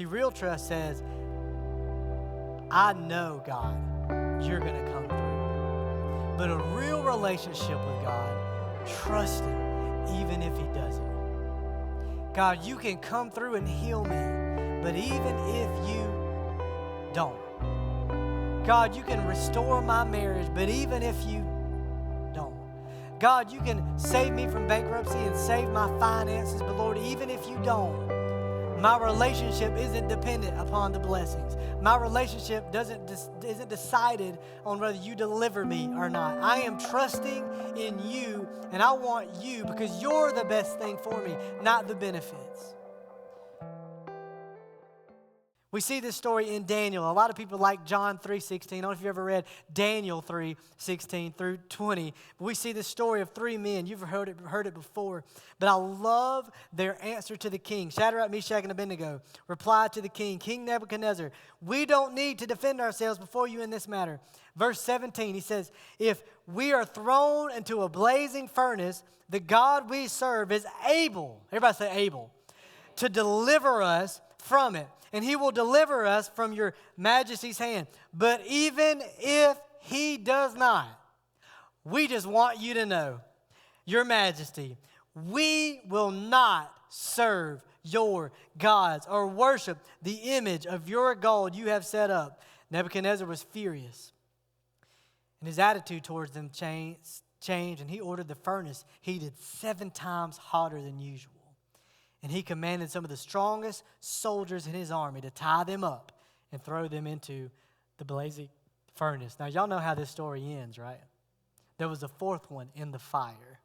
See, real trust says, I know, God, you're going to come through. But a real relationship with God, trust him even if he doesn't. God, you can come through and heal me, but even if you don't. God, you can restore my marriage, but even if you don't. God, you can save me from bankruptcy and save my finances, but Lord, even if you don't, my relationship isn't dependent upon the blessings. My relationship isn't decided on whether you deliver me or not. I am trusting in you, and I want you because you're the best thing for me, not the benefits. We see this story in Daniel. A lot of people like John 3:16. I don't know if you've ever read Daniel 3:16 through 20. But we see this story of three men. You've heard it before. But I love their answer to the king. Shadrach, Meshach, and Abednego replied to the king, King Nebuchadnezzar, we don't need to defend ourselves before you in this matter. Verse 17, he says, if we are thrown into a blazing furnace, the God we serve is able, everybody say able, to deliver us from it. And he will deliver us from your majesty's hand. But even if he does not, we just want you to know, your majesty, we will not serve your gods or worship the image of your gold you have set up. Nebuchadnezzar was furious. And his attitude towards them changed, and he ordered the furnace heated 7 times hotter than usual. And he commanded some of the strongest soldiers in his army to tie them up and throw them into the blazing furnace. Now, y'all know how this story ends, right? There was a fourth one in the fire.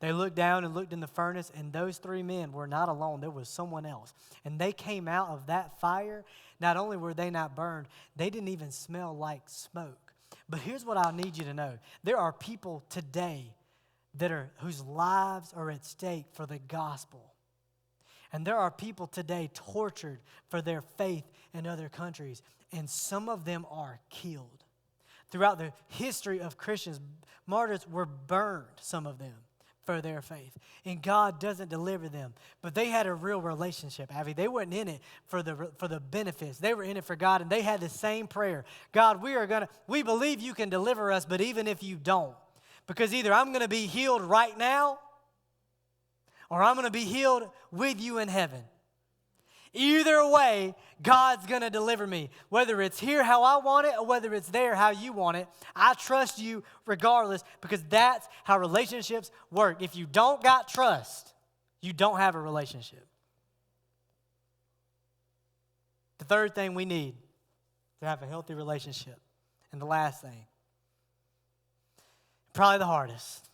They looked down and looked in the furnace, and those 3 men were not alone. There was someone else. And they came out of that fire. Not only were they not burned, they didn't even smell like smoke. But here's what I need you to know. There are people today whose lives are at stake for the gospel. And there are people today tortured for their faith in other countries, and some of them are killed. Throughout the history of Christians, martyrs were burned, some of them, for their faith. And God doesn't deliver them. But they had a real relationship, Abby. They weren't in it for the benefits. They were in it for God, and they had the same prayer. God, we believe you can deliver us, but even if you don't, because either I'm going to be healed right now, or I'm going to be healed with you in heaven. Either way, God's going to deliver me. Whether it's here how I want it or whether it's there how you want it, I trust you regardless because that's how relationships work. If you don't got trust, you don't have a relationship. The third thing we need to have a healthy relationship, and the last thing, probably the hardest,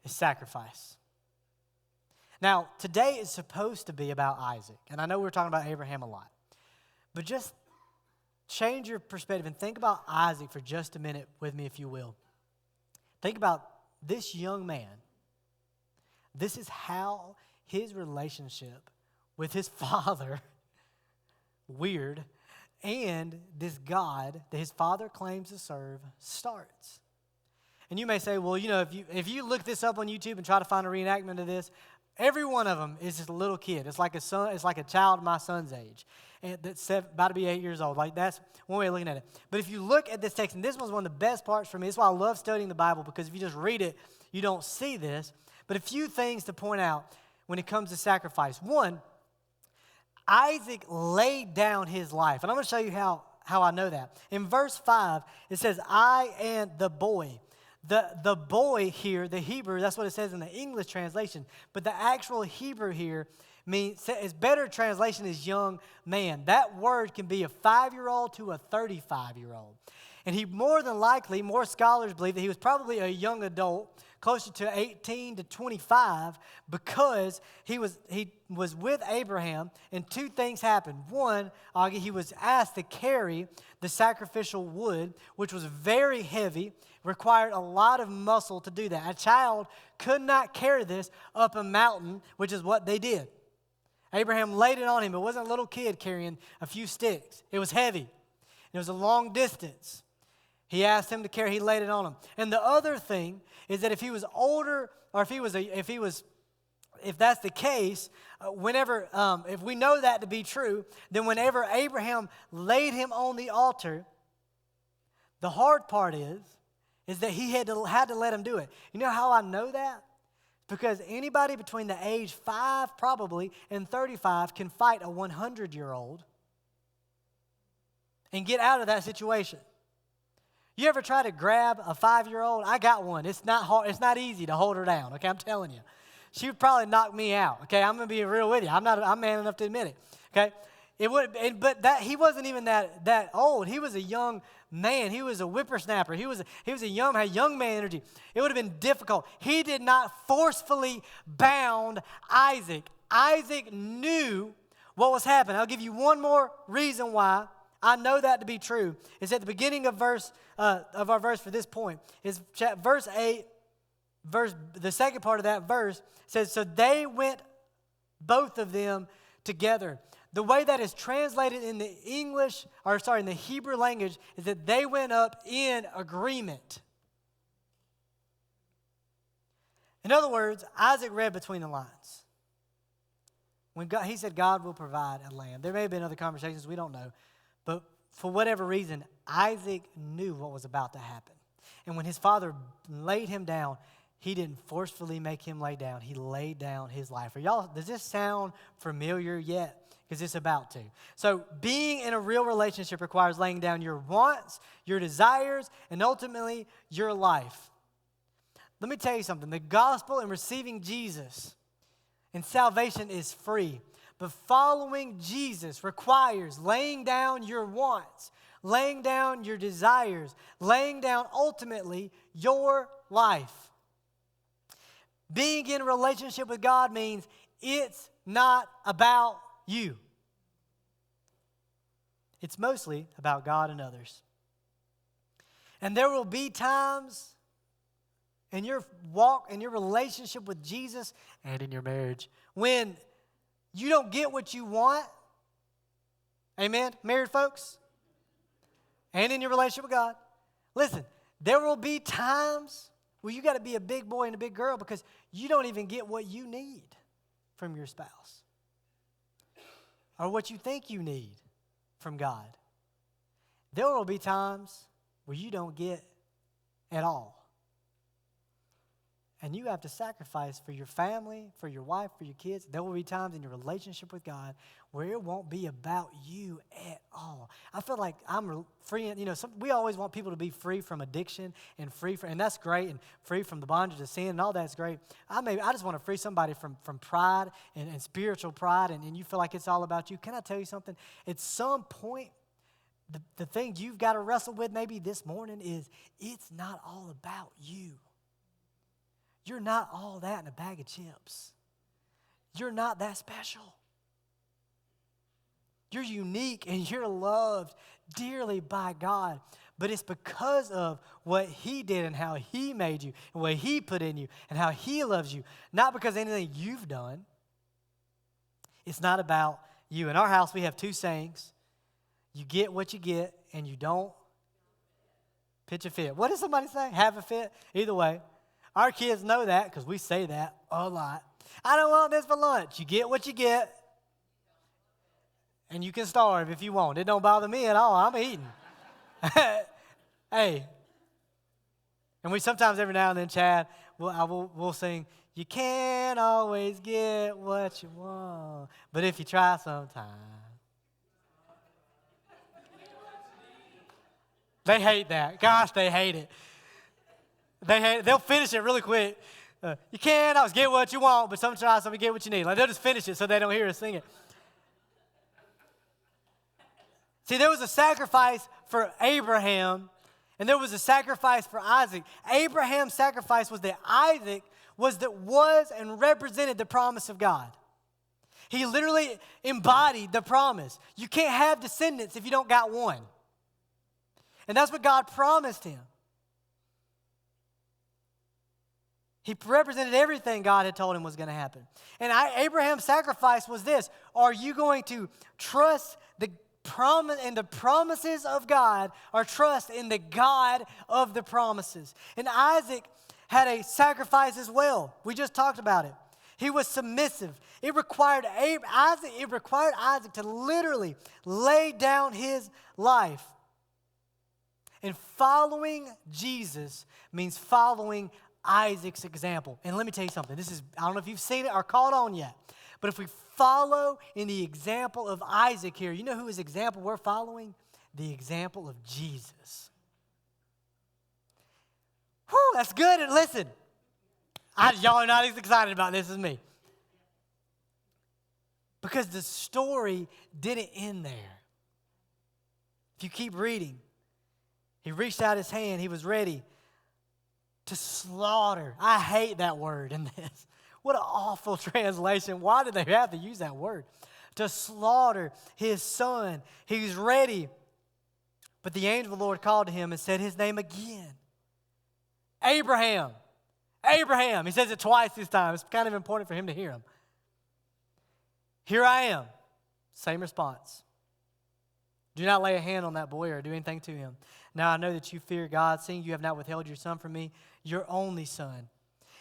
is sacrifice. Now, today is supposed to be about Isaac, and I know we're talking about Abraham a lot, but just change your perspective and think about Isaac for just a minute with me, if you will. Think about this young man. This is how his relationship with his father, weird, and this God that his father claims to serve starts. And you may say, well, if you look this up on YouTube and try to find a reenactment of this, every one of them is just a little kid. It's like a child my son's age, and that's about to be 8 years old. Like that's one way of looking at it. But if you look at this text, and this was one of the best parts for me. That's why I love studying the Bible, because if you just read it, you don't see this. But a few things to point out when it comes to sacrifice. One, Isaac laid down his life, and I'm going to show you how I know that. In verse 5, it says, "I and the boy." The boy here, the Hebrew, that's what it says in the English translation. But the actual Hebrew here its better translation is young man. That word can be a 5-year-old to a 35-year-old. And he more than likely, more scholars believe that he was probably a young adult, closer to 18 to 25, because he was with Abraham, and 2 things happened. One, he was asked to carry the sacrificial wood, which was very heavy, required a lot of muscle to do that. A child could not carry this up a mountain, which is what they did. Abraham laid it on him. It wasn't a little kid carrying a few sticks. It was heavy. It was a long distance. He asked him to carry, he laid it on him. And the other thing is that if he was older, or if he was if that's the case, if we know that to be true, then whenever Abraham laid him on the altar, the hard part is that he had to let him do it. You know how I know that? Because anybody between the age 5 probably and 35 can fight a 100-year-old and get out of that situation. You ever try to grab a 5-year-old? I got one. It's not hard. It's not easy to hold her down, okay? I'm telling you. She would probably knock me out, okay? I'm going to be real with you. I'm man enough to admit it, okay? He wasn't even that old. He was a young man. He was a whippersnapper. He had young man energy. It would have been difficult. He did not forcefully bound Isaac. Isaac knew what was happening. I'll give you one more reason why I know that to be true. It's at the beginning of our verse for this point. It's verse 8, the second part of that verse says, so they went, both of them, together. The way that is translated in the in the Hebrew language is that they went up in agreement. In other words, Isaac read between the lines. When he said God will provide a lamb. There may have been other conversations, we don't know. But for whatever reason, Isaac knew what was about to happen. And when his father laid him down, he didn't forcefully make him lay down. He laid down his life. Does this sound familiar yet? Because it's about to. So being in a real relationship requires laying down your wants, your desires, and ultimately your life. Let me tell you something. The gospel and receiving Jesus and salvation is free. But following Jesus requires laying down your wants, laying down your desires, laying down ultimately your life. Being in a relationship with God means it's not about you. It's mostly about God and others. And there will be times in your walk, in your relationship with Jesus and in your marriage, when you don't get what you want. Amen, married folks? And in your relationship with God. Listen, there will be times where you got to be a big boy and a big girl because you don't even get what you need from your spouse. Or what you think you need from God. There will be times where you don't get at all. And you have to sacrifice for your family, for your wife, for your kids. There will be times in your relationship with God where it won't be about you at all. I feel like I'm free. We always want people to be free from addiction and and that's great, and free from the bondage of sin, and all that's great. I just want to free somebody from pride and spiritual pride, and you feel like it's all about you. Can I tell you something? At some point, the thing you've got to wrestle with maybe this morning is it's not all about you. You're not all that in a bag of chips. You're not that special. You're unique and you're loved dearly by God. But it's because of what He did and how He made you and what He put in you and how He loves you. Not because of anything you've done. It's not about you. In our house, we have 2 sayings. You get what you get and you don't pitch a fit. What does somebody say? Have a fit? Either way. Our kids know that because we say that a lot. I don't want this for lunch. You get what you get. And you can starve if you want. It don't bother me at all. I'm eating. Hey. And we sometimes every now and then, Chad, we'll sing, you can't always get what you want. But if you try sometime. They hate that. Gosh, they hate it. They'll finish it really quick. You can't always get what you want, but sometimes you get what you need. Like they'll just finish it so they don't hear us sing it. See, there was a sacrifice for Abraham, and there was a sacrifice for Isaac. Abraham's sacrifice was that Isaac was and represented the promise of God. He literally embodied the promise. You can't have descendants if you don't got one. And that's what God promised him. He represented everything God had told him was going to happen. And Abraham's sacrifice was this. Are you going to trust the promise and the promises of God, or trust in the God of the promises? And Isaac had a sacrifice as well. We just talked about it. He was submissive. It required Isaac to literally lay down his life. And following Jesus means following Isaac's example. And let me tell you something. I don't know if you've seen it or caught on yet, but if we follow in the example of Isaac here, you know whose example we're following? The example of Jesus. Whew, that's good. And listen, y'all are not as excited about this as me. Because the story didn't end there. If you keep reading, he reached out his hand. He was ready to slaughter. I hate that word in this. What an awful translation. Why did they have to use that word? To slaughter his son. He's ready. But the angel of the Lord called to him and said his name again. Abraham. Abraham. He says it twice this time. It's kind of important for him to hear him. Here I am. Same response. Do not lay a hand on that boy or do anything to him. Now I know that you fear God, seeing you have not withheld your son from me, your only son.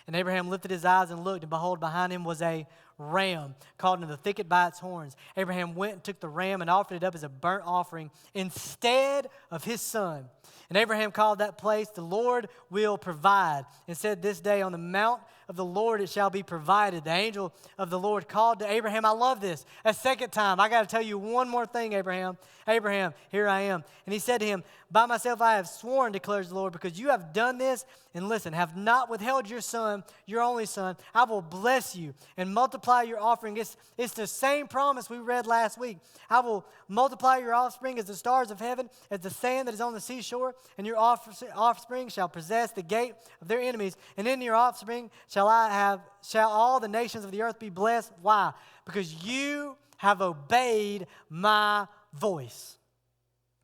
And Abraham lifted his eyes and looked, and behold, behind him was a ram caught in the thicket by its horns. Abraham went and took the ram and offered it up as a burnt offering instead of his son. And Abraham called that place, the Lord will provide, and said, this day on the mount of the Lord it shall be provided. The angel of the Lord called to Abraham. I love this. A second time, I got to tell you one more thing, Abraham. Abraham, here I am. And he said to him, by myself I have sworn, declares the Lord, because you have done this, and listen, have not withheld your son, your only son. I will bless you and multiply your offering. It's the same promise we read last week. I will multiply your offspring as the stars of heaven, as the sand that is on the seashore, and your offspring shall possess the gate of their enemies, and in your offspring shall all the nations of the earth be blessed. Why? Because you have obeyed my voice.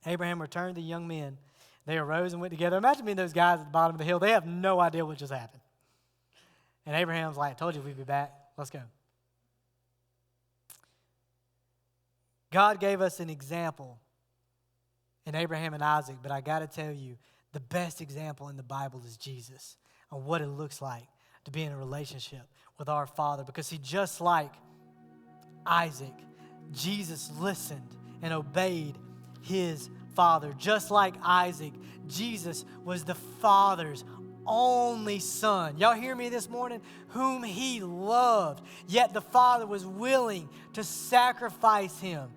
Abraham returned the young men. They arose and went together. Imagine being those guys at the bottom of the hill. They have no idea what just happened. And Abraham's like, I told you we'd be back. Let's go. God gave us an example in Abraham and Isaac, but I got to tell you, the best example in the Bible is Jesus and what it looks like to be in a relationship with our Father. Because see, just like Isaac, Jesus listened and obeyed his Father. Just like Isaac, Jesus was the Father's only son. Y'all hear me this morning? Whom he loved. Yet the Father was willing to sacrifice him.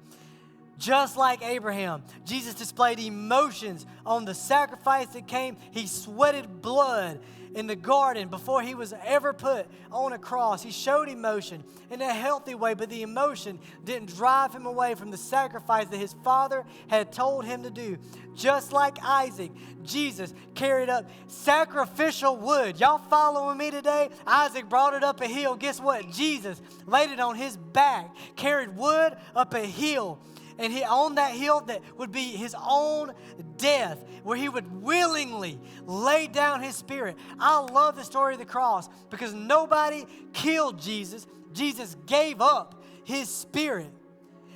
Just like Abraham, Jesus displayed emotions on the sacrifice that came. He sweated blood in the garden before he was ever put on a cross. He showed emotion in a healthy way, but the emotion didn't drive him away from the sacrifice that his Father had told him to do. Just like Isaac, Jesus carried up sacrificial wood. Y'all following me today? Isaac brought it up a hill. Guess what? Jesus laid it on his back, carried wood up a hill. And he on that hill that would be his own death, where he would willingly lay down his spirit. I love the story of the cross because nobody killed Jesus. Jesus gave up his spirit.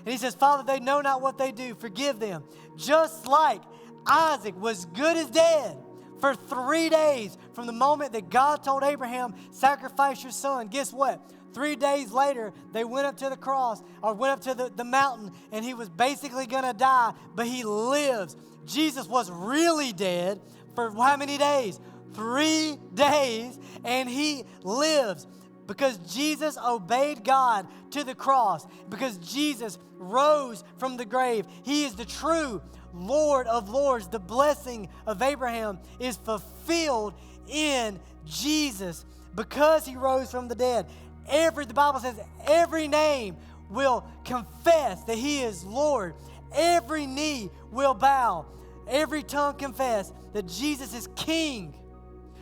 And he says, Father, they know not what they do. Forgive them. Just like Isaac was good as dead for 3 days from the moment that God told Abraham, sacrifice your son. Guess what? 3 days later, they went up to the cross or went up to the mountain, and he was basically going to die, but he lives. Jesus was really dead for how many days? 3 days, and he lives because Jesus obeyed God to the cross, because Jesus rose from the grave. He is the true Lord of Lords. The blessing of Abraham is fulfilled in Jesus because he rose from the dead. The Bible says every name will confess that he is Lord. Every knee will bow. Every tongue confess that Jesus is King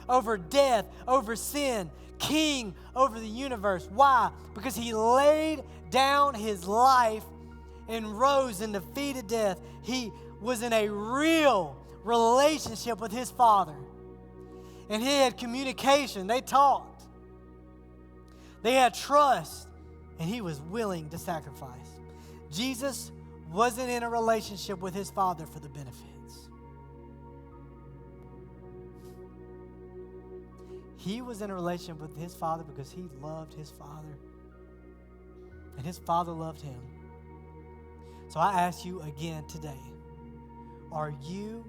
over death, over sin, King over the universe. Why? Because he laid down his life and rose and defeated death. He was in a real relationship with his Father. And he had communication. They talked. They had trust, and he was willing to sacrifice. Jesus wasn't in a relationship with his Father for the benefits. He was in a relationship with his Father because he loved his Father. And his Father loved him. So I ask you again today, are you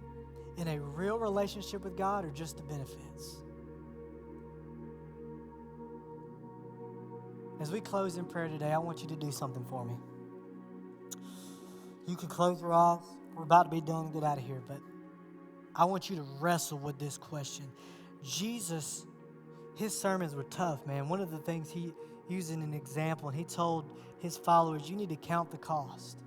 in a real relationship with God or just the benefits? As we close in prayer today, I want you to do something for me. You can close your eyes. We're about to be done and get out of here, but I want you to wrestle with this question. Jesus, his sermons were tough, man. One of the things he used in an example, and he told his followers, you need to count the cost.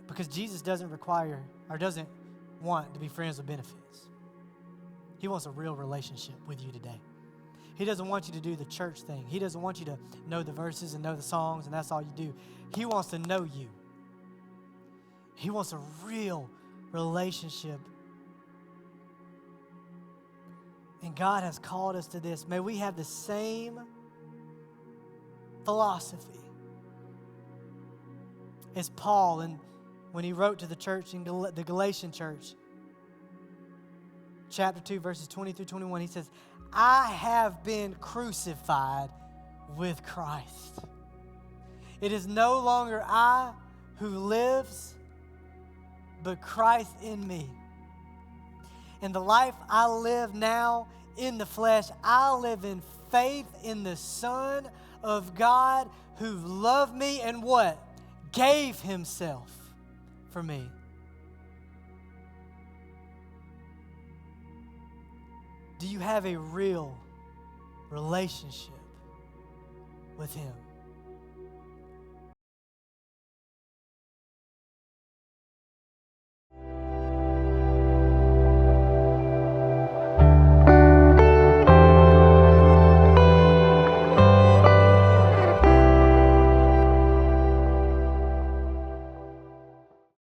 Because Jesus doesn't require or doesn't want to be friends with benefits. He wants a real relationship with you today. He doesn't want you to do the church thing. He doesn't want you to know the verses and know the songs and that's all you do. He wants to know you. He wants a real relationship. And God has called us to this. May we have the same philosophy as Paul and when he wrote to the church in the Galatian church, chapter 2, verses 20 through 21, he says, I have been crucified with Christ. It is no longer I who lives, but Christ in me. In the life I live now in the flesh, I live in faith in the Son of God who loved me and what? Gave himself for me. Do you have a real relationship with him?